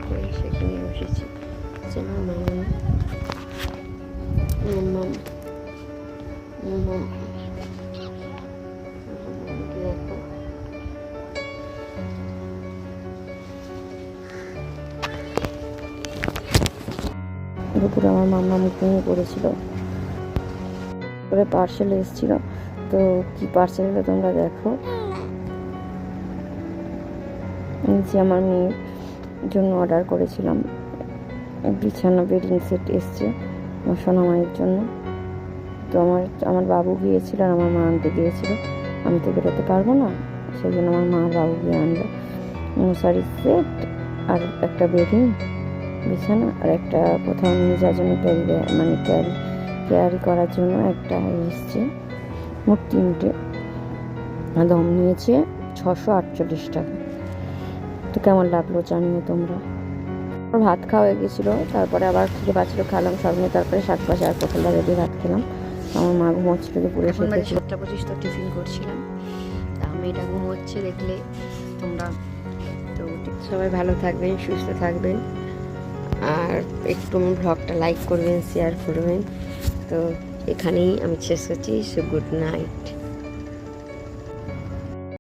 করে সেখানে বসেছি। আমার মামা দেখো দুপুরে আমার মামা ঘুমিয়ে পড়েছিল, করে পার্সেল এসেছিল। তো কি পার্সেল হলো তোমরা দেখো। নিচে আমার মেয়ের জন্য অর্ডার করেছিলাম, বিছানা বেডিং সেট এসছে আমার সোনামায়ের জন্য। তো আমার বাবু গিয়েছিল আর আমার মা আনতে গিয়েছিল, আমি তো বেরোতে পারবো না, সেই জন্য আমার মা আর বাবু গিয়ে আনলো মশারি সেট আর একটা বেডিং বিছানা আর একটা কোথাও নিয়ে যাওয়ার জন্য ক্যারি করার জন্য একটা এসছে। মোট 3টে দাম নিয়েছে 648 টাকা। তো কেমন লাগলো জানিও তোমরা। ভাত খাওয়া হয়ে গেছিলো, তারপরে আবার খিদে পাচ্ছিলো, খেলাম সব নিয়ে। তারপরে 7 আর পটল ডাল দিয়ে ভাত খেলাম। আমার মা ঘুমোচ্ছিল দুপুরে, 7টা 25 তো টিফিন করছিলাম। তা আমি এটা ঘুমোচ্ছে দেখলে তোমরা। তো সবাই ভালো থাকবেন, সুস্থ থাকবেন, আর একটু আমার ব্লগটা লাইক করবেন, শেয়ার করবেন। তো এখানেই আমি শেষ করছি। So good night.